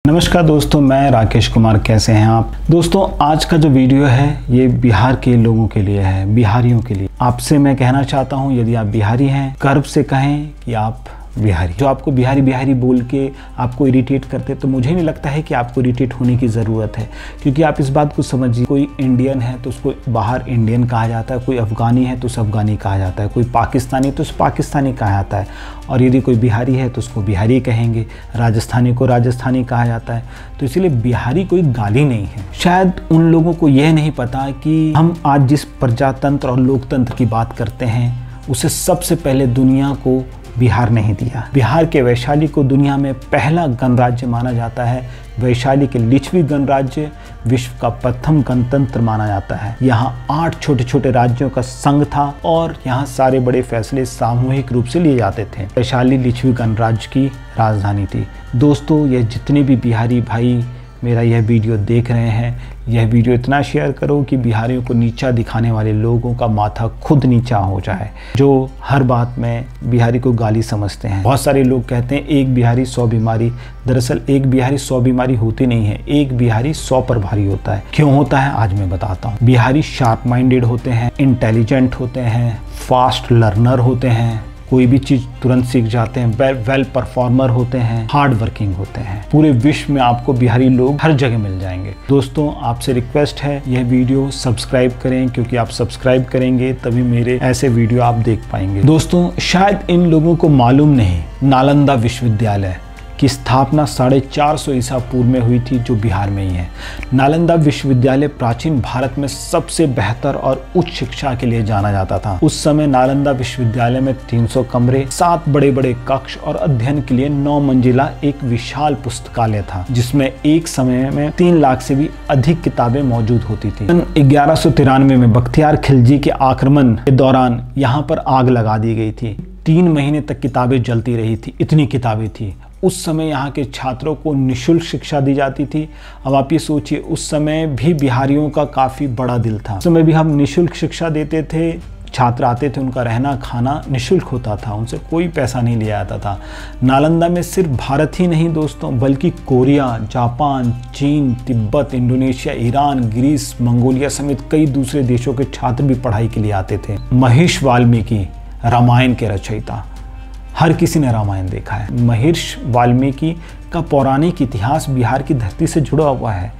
नमस्कार दोस्तों, मैं राकेश कुमार। कैसे हैं आप दोस्तों? आज का जो वीडियो है ये बिहार के लोगों के लिए है, बिहारियों के लिए। आपसे मैं कहना चाहता हूं, यदि आप बिहारी हैं, गर्व से कहें कि आप बिहारी। जो आपको बिहारी बिहारी बोल के आपको इरिटेट करते, तो मुझे नहीं लगता है कि आपको इरिटेट होने की ज़रूरत है, क्योंकि आप इस बात को समझिए, कोई इंडियन है तो उसको बाहर इंडियन कहा जाता है, कोई अफ़गानी है तो उसे अफ़गानी कहा जाता है, कोई पाकिस्तानी तो उसे पाकिस्तानी कहा जाता है, और यदि कोई बिहारी है तो उसको बिहारी कहेंगे, राजस्थानी को राजस्थानी कहा जाता है। तो इसलिए बिहारी कोई गाली नहीं है। शायद उन लोगों को यह नहीं पता कि हम आज जिस प्रजातंत्र और लोकतंत्र की बात करते हैं, उसे सबसे पहले दुनिया को बिहार नहीं दिया। बिहार के वैशाली को दुनिया में पहला गणराज्य माना जाता है। वैशाली के लिच्छवी गणराज्य विश्व का प्रथम गणतंत्र माना जाता है। यहाँ 8 छोटे छोटे राज्यों का संघ था और यहाँ सारे बड़े फैसले सामूहिक रूप से लिए जाते थे। वैशाली लिच्छवी गणराज्य की राजधानी थी। दोस्तों, ये जितने भी बिहारी भाई मेरा यह वीडियो देख रहे हैं, यह वीडियो इतना शेयर करो कि बिहारियों को नीचा दिखाने वाले लोगों का माथा खुद नीचा हो जाए, जो हर बात में बिहारी को गाली समझते हैं। बहुत सारे लोग कहते हैं एक बिहारी 100 बीमारी। दरअसल एक बिहारी 100 बीमारी होती नहीं है, एक बिहारी 100 पर भारी होता है। क्यों होता है आज मैं बताता हूँ। बिहारी शार्प माइंडेड होते हैं, इंटेलिजेंट होते हैं, फास्ट लर्नर होते हैं, कोई भी चीज़ तुरंत सीख जाते हैं, वेल परफॉर्मर होते हैं, हार्ड वर्किंग होते हैं। पूरे विश्व में आपको बिहारी लोग हर जगह मिल जाएंगे। दोस्तों, आपसे रिक्वेस्ट है, यह वीडियो सब्सक्राइब करें, क्योंकि आप सब्सक्राइब करेंगे तभी मेरे ऐसे वीडियो आप देख पाएंगे। दोस्तों, शायद इन लोगों को मालूम नहीं, नालंदा विश्वविद्यालय की स्थापना 450 ईसा पूर्व में हुई थी, जो बिहार में ही है। नालंदा विश्वविद्यालय प्राचीन भारत में सबसे बेहतर और उच्च शिक्षा के लिए जाना जाता था। उस समय नालंदा विश्वविद्यालय में 300 कमरे, 7 बड़े बड़े कक्ष और अध्ययन के लिए 9 मंजिला एक विशाल पुस्तकालय था, जिसमें एक समय में 3 लाख से भी अधिक किताबें मौजूद होती थी। 1193 में बख्तियार खिलजी के आक्रमण के दौरान यहाँ पर आग लगा दी गई थी। 3 महीने तक किताबें जलती रही थी, इतनी किताबें थी। उस समय यहाँ के छात्रों को निःशुल्क शिक्षा दी जाती थी। अब आप ये सोचिए, उस समय भी बिहारियों का काफ़ी बड़ा दिल था। उस समय भी हम निःशुल्क शिक्षा देते थे, छात्र आते थे, उनका रहना खाना निःशुल्क होता था, उनसे कोई पैसा नहीं लिया जाता था। नालंदा में सिर्फ भारत ही नहीं दोस्तों, बल्कि कोरिया, जापान, चीन, तिब्बत, इंडोनेशिया, ईरान, ग्रीस, मंगोलिया समेत कई दूसरे देशों के छात्र भी पढ़ाई के लिए आते थे। महर्षि वाल्मीकि रामायण के रचयिता, हर किसी ने रामायण देखा है। महर्षि वाल्मीकि का पौराणिक इतिहास बिहार की धरती से जुड़ा हुआ है।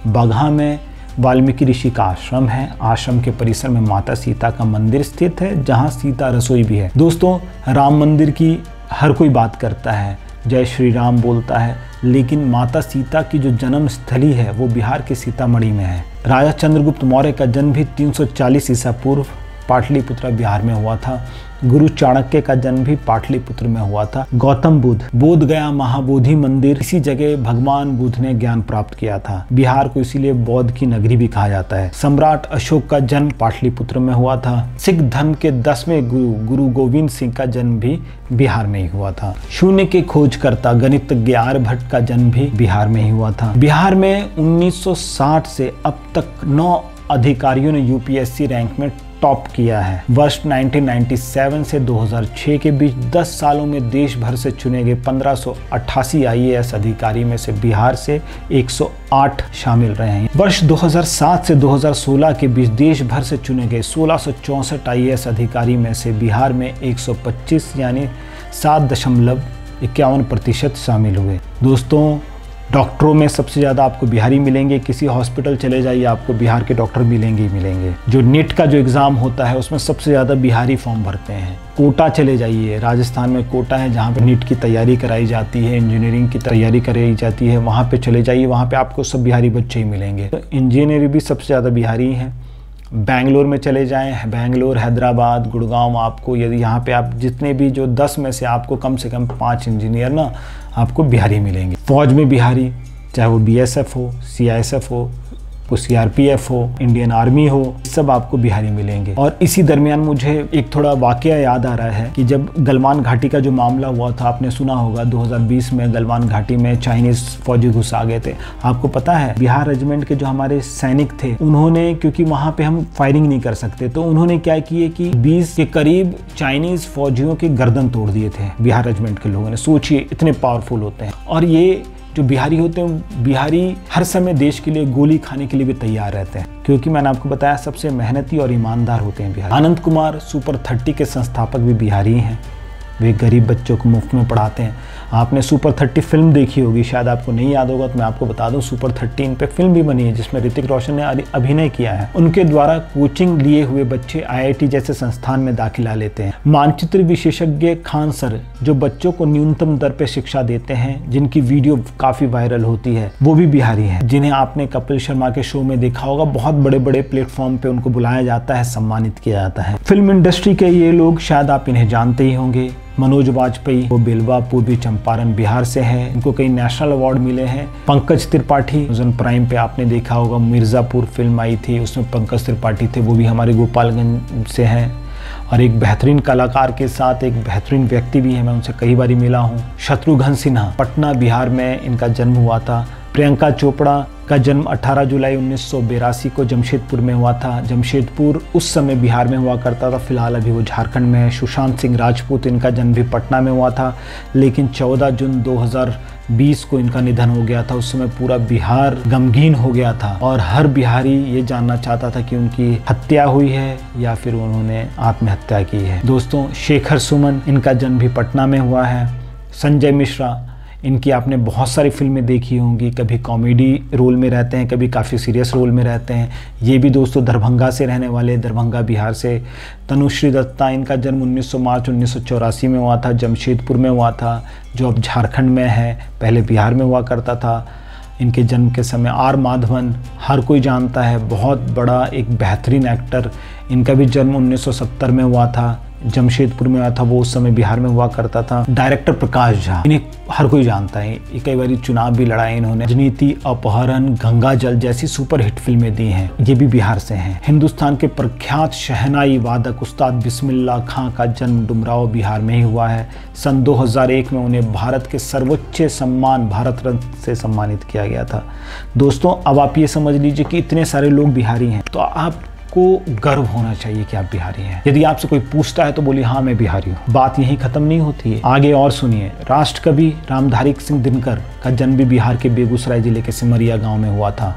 बगहा में वाल्मीकि ऋषि का आश्रम है। आश्रम के परिसर में माता सीता का मंदिर स्थित है, जहां सीता रसोई भी है। दोस्तों, राम मंदिर की हर कोई बात करता है, जय श्री राम बोलता है, लेकिन माता सीता की जो जन्म स्थली है वो बिहार के सीतामढ़ी में है। राजा चंद्रगुप्त मौर्य का जन्म भी 340 ईसा पूर्व पाटलिपुत्र बिहार में हुआ था। गुरु चाणक्य का जन्म भी पाटलिपुत्र में हुआ था। गौतम बुद्ध, बोध गया महाबोधि मंदिर, इसी जगह भगवान बुद्ध ने ज्ञान प्राप्त किया था। बिहार को इसीलिए बौद्ध की नगरी भी कहा जाता है। सम्राट अशोक का जन्म पाटलिपुत्र में हुआ था। सिख धर्म के 10वें गुरु गोविंद सिंह का जन्म भी बिहार में ही हुआ था। शून्य के खोजकर्ता गणितज्ञ आर्यभट्ट का जन्म भी बिहार में ही हुआ था। बिहार में 1960 से अब तक 9 अधिकारियों ने यूपीएससी रैंक में टॉप किया है। वर्ष 1997 से 2006 के बीच 10 सालों में देश भर से चुने गए 1588 आईएएस अधिकारी में से बिहार से 108 शामिल रहे हैं। वर्ष 2007 से 2016 के बीच देश भर से चुने गए 1664 आईएएस अधिकारी में से बिहार में 125 यानी 7.51% शामिल हुए। दोस्तों, डॉक्टरों में सबसे ज़्यादा आपको बिहारी मिलेंगे। किसी हॉस्पिटल चले जाइए, आपको बिहार के डॉक्टर मिलेंगे ही मिलेंगे। जो नीट का जो एग्ज़ाम होता है उसमें सबसे ज़्यादा बिहारी फॉर्म भरते हैं। कोटा चले जाइए, राजस्थान में कोटा है जहाँ पे नीट की तैयारी कराई जाती है, इंजीनियरिंग की तैयारी कराई जाती है। वहाँ पे चले जाइए, वहाँ पे आपको सब बिहारी बच्चे ही मिलेंगे। तो इंजीनियर भी सबसे ज़्यादा बिहारी हैं। बेंगलोर में चले जाएं, बेंगलोर, हैदराबाद, गुड़गांव, आपको यदि यहाँ पे आप जितने भी जो 10 में से आपको कम से कम 5 इंजीनियर ना आपको बिहारी मिलेंगे। फौज में बिहारी, चाहे वो बीएसएफ हो, सीआईएसएफ हो, वो सीआरपीएफ हो, इंडियन आर्मी हो, सब आपको बिहारी मिलेंगे। और इसी दरमियान मुझे एक थोड़ा वाकया याद आ रहा है कि जब गलवान घाटी का जो मामला हुआ था, आपने सुना होगा 2020 में गलवान घाटी में चाइनीज फौजी घुस आ गए थे। आपको पता है बिहार रेजिमेंट के जो हमारे सैनिक थे, उन्होंने, क्योंकि वहाँ पे हम फायरिंग नहीं कर सकते, तो उन्होंने क्या किए कि 20 के करीब चाइनीज फौजियों के गर्दन तोड़ दिए थे बिहार रेजिमेंट के लोगों ने। सोचिए, इतने पावरफुल होते हैं। और ये जो बिहारी होते हैं, बिहारी हर समय देश के लिए गोली खाने के लिए भी तैयार रहते हैं, क्योंकि मैंने आपको बताया सबसे मेहनती और ईमानदार होते हैं बिहारी। आनंद कुमार सुपर 30 के संस्थापक भी बिहारी हैं। वे गरीब बच्चों को मुफ्त में पढ़ाते हैं। आपने सुपर 30 फिल्म देखी होगी, शायद आपको नहीं याद होगा तो मैं आपको बता दूं, सुपर 30 पे फिल्म भी बनी है जिसमें ऋतिक रोशन ने अभिनय किया है। उनके द्वारा कोचिंग लिए हुए बच्चे IIT जैसे संस्थान में दाखिला लेते हैं। मानचित्र विशेषज्ञ खान सर जो बच्चों को न्यूनतम दर पे शिक्षा देते हैं, जिनकी वीडियो काफी वायरल होती है, वो भी बिहारी हैं, जिन्हें आपने कपिल शर्मा के शो में देखा होगा। बहुत बड़े बड़े प्लेटफॉर्म पे उनको बुलाया जाता है, सम्मानित किया जाता है। फिल्म इंडस्ट्री के ये लोग शायद आप इन्हें जानते ही होंगे। मनोज वाजपेयी, वो बेलवा पूर्वी चंपारण बिहार से हैं। इनको कई नेशनल अवार्ड मिले हैं। पंकज त्रिपाठी, अमेज़न प्राइम पे आपने देखा होगा, मिर्ज़ापुर फिल्म आई थी, उसमें पंकज त्रिपाठी थे, वो भी हमारे गोपालगंज से हैं। और एक बेहतरीन कलाकार के साथ एक बेहतरीन व्यक्ति भी है, मैं उनसे कई बार मिला हूँ, शत्रुघ्न सिन्हा। पटना बिहार में इनका जन्म हुआ था। प्रियंका चोपड़ा का जन्म 18 जुलाई 1982 को जमशेदपुर में हुआ था। जमशेदपुर उस समय बिहार में हुआ करता था, फिलहाल अभी वो झारखंड में है। सुशांत सिंह राजपूत, इनका जन्म भी पटना में हुआ था, लेकिन 14 जून 2020 को इनका निधन हो गया था। उस समय पूरा बिहार गमगीन हो गया था और हर बिहारी ये जानना चाहता था कि उनकी हत्या हुई है या फिर उन्होंने आत्महत्या की है। दोस्तों, शेखर सुमन, इनका जन्म भी पटना में हुआ है। संजय मिश्रा, इनकी आपने बहुत सारी फिल्में देखी होंगी, कभी कॉमेडी रोल में रहते हैं, कभी काफ़ी सीरियस रोल में रहते हैं। ये भी दोस्तों दरभंगा से रहने वाले, दरभंगा बिहार से। तनुश्री दत्ता, इनका जन्म 19 मार्च 1984 में हुआ था, जमशेदपुर में हुआ था, जो अब झारखंड में है, पहले बिहार में हुआ करता था। इनके जन्म के समय आर माधवन, हर कोई जानता है, बहुत बड़ा एक बेहतरीन एक्टर। इनका भी जन्म 1970 में हुआ था, जमशेदपुर में हुआ था, वो उस समय बिहार में हुआ करता था। डायरेक्टर प्रकाश झा, इन्हें हर कोई जानता है, कई बार चुनाव भी लड़ाए इन्होंने। राजनीति, अपहरण, गंगा जल जैसी सुपरहिट फिल्में दी हैं, ये भी बिहार से हैं। हिंदुस्तान के प्रख्यात शहनाई वादक उस्ताद बिस्मिल्लाह खां का जन्म डुमराव बिहार में ही हुआ है। सन 2001 में उन्हें भारत के सर्वोच्च सम्मान भारत रत्न से सम्मानित किया गया था। दोस्तों, अब आप ये समझ लीजिए कि इतने सारे लोग बिहारी हैं, तो आप को गर्व होना चाहिए कि आप बिहारी हैं। यदि आपसे कोई पूछता है तो बोलिए हाँ मैं बिहारी हूँ। बात यहीं खत्म नहीं होती है, आगे और सुनिए। राष्ट्रकवि रामधारी सिंह दिनकर का जन्म भी बिहार के बेगूसराय जिले के सिमरिया गांव में हुआ था।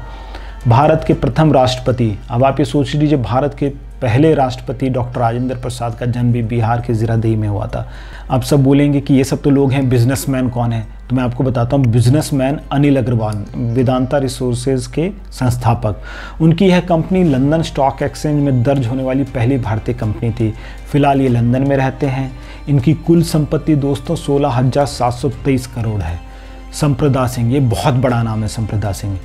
भारत के प्रथम राष्ट्रपति, अब आप ये सोच लीजिए, भारत के पहले राष्ट्रपति डॉक्टर राजेंद्र प्रसाद का जन्म भी बिहार के जीरादेई में हुआ था। अब सब बोलेंगे कि ये सब तो लोग हैं, बिजनेसमैन कौन है? तो मैं आपको बताता हूँ, बिजनेसमैन अनिल अग्रवाल, वेदांता रिसोर्सेज के संस्थापक। उनकी यह कंपनी लंदन स्टॉक एक्सचेंज में दर्ज होने वाली पहली भारतीय कंपनी थी। फिलहाल ये लंदन में रहते हैं। इनकी कुल संपत्ति दोस्तों 16,723 करोड़ है। संप्रदा सिंह, ये बहुत बड़ा नाम है संप्रदा सिंह,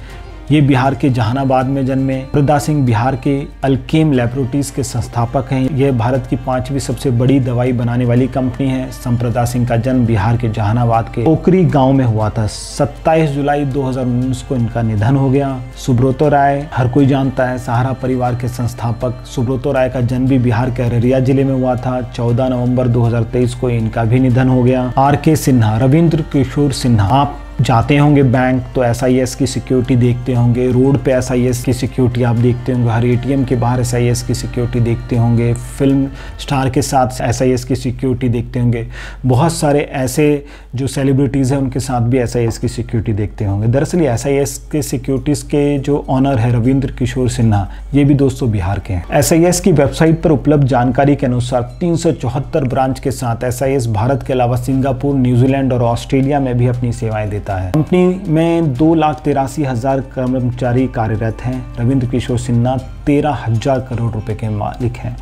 ये बिहार के जहानाबाद में जन्मे। संप्रदा सिंह बिहार के अल्केम लैबोरेटरीज के संस्थापक हैं। यह भारत की 5वीं सबसे बड़ी दवाई बनाने वाली कंपनी है। संप्रदा सिंह का जन्म बिहार के जहानाबाद के ओकरी गांव में हुआ था। 27 जुलाई 2019 को इनका निधन हो गया। सुब्रतो राय, हर कोई जानता है, सहारा परिवार के संस्थापक। सुब्रतो राय का जन्म भी बिहार के अररिया जिले में हुआ था। 14 नवंबर 2023 को इनका भी निधन हो गया। RK सिन्हा, रविंद्र किशोर सिन्हा, आप जाते होंगे बैंक तो SIS की सिक्योरिटी देखते होंगे, रोड पे SIS की सिक्योरिटी आप देखते होंगे, हर ATM के बाहर SIS की सिक्योरिटी देखते होंगे, फिल्म स्टार के साथ SIS की सिक्योरिटी देखते होंगे। बहुत सारे ऐसे जो सेलिब्रिटीज़ हैं उनके साथ भी SIS की सिक्योरिटी देखते होंगे। दरअसल SIS के सिक्योरिटीज़ के जो ऑनर है रविंद्र किशोर सिन्हा, ये भी दोस्तों बिहार के हैं। SIS की वेबसाइट पर उपलब्ध जानकारी के अनुसार 374 ब्रांच के साथ SIS भारत के अलावा सिंगापुर, न्यूजीलैंड और ऑस्ट्रेलिया में भी अपनी सेवाएं देता है। कंपनी में 2,83,000 कर्मचारी कार्यरत हैं। रविंद्र किशोर सिन्हा 13,000 करोड़ रुपए के मालिक हैं।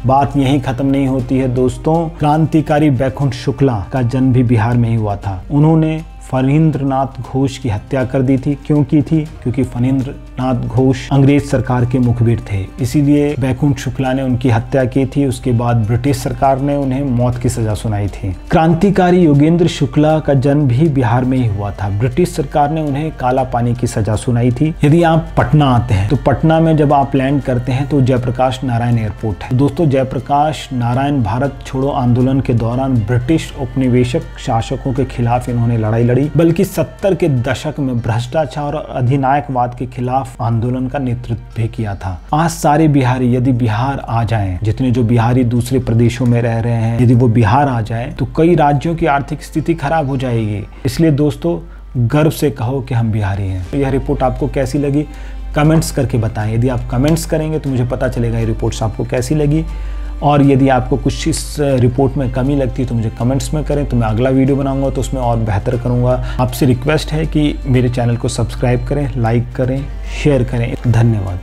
बात यहीं खत्म नहीं होती है दोस्तों। क्रांतिकारी बैकुंठ शुक्ला का जन्म भी बिहार में ही हुआ था। उन्होंने फणींद्रनाथ घोष की हत्या कर दी थी। क्यों की थी? क्योंकि फणींद्रनाथ घोष अंग्रेज सरकार के मुखबिर थे, इसीलिए बैकुंठ शुक्ला ने उनकी हत्या की थी। उसके बाद ब्रिटिश सरकार ने उन्हें मौत की सजा सुनाई थी। क्रांतिकारी योगेंद्र शुक्ला का जन्म भी बिहार में ही हुआ था। ब्रिटिश सरकार ने उन्हें काला पानी की सजा सुनाई थी। यदि आप पटना आते हैं तो पटना में जब आप लैंड करते हैं तो जयप्रकाश नारायण एयरपोर्ट है। दोस्तों, जयप्रकाश नारायण भारत छोड़ो आंदोलन के दौरान ब्रिटिश उपनिवेशक शासकों के खिलाफ इन्होंने लड़ाई लड़ी, बल्कि 70 के दशक में भ्रष्टाचार और अधिनायकवाद के खिलाफ आंदोलन का नेतृत्व भी किया था। आज सारे बिहारी यदि बिहार आ जाएं, जितने जो बिहारी दूसरे प्रदेशों में रह रहे हैं, यदि वो बिहार आ जाएं तो कई राज्यों की आर्थिक स्थिति खराब हो जाएगी। इसलिए दोस्तों, गर्व से कहो कि हम बिहारी हैं। यह रिपोर्ट आपको कैसी लगी कमेंट्स करके बताएं। यदि आप कमेंट्स करेंगे तो मुझे पता चलेगा ये रिपोर्ट्स आपको कैसी लगी, और यदि आपको कुछ इस रिपोर्ट में कमी लगती है तो मुझे कमेंट्स में करें, तो मैं अगला वीडियो बनाऊंगा तो उसमें और बेहतर करूंगा। आपसे रिक्वेस्ट है कि मेरे चैनल को सब्सक्राइब करें, लाइक करें, शेयर करें। धन्यवाद।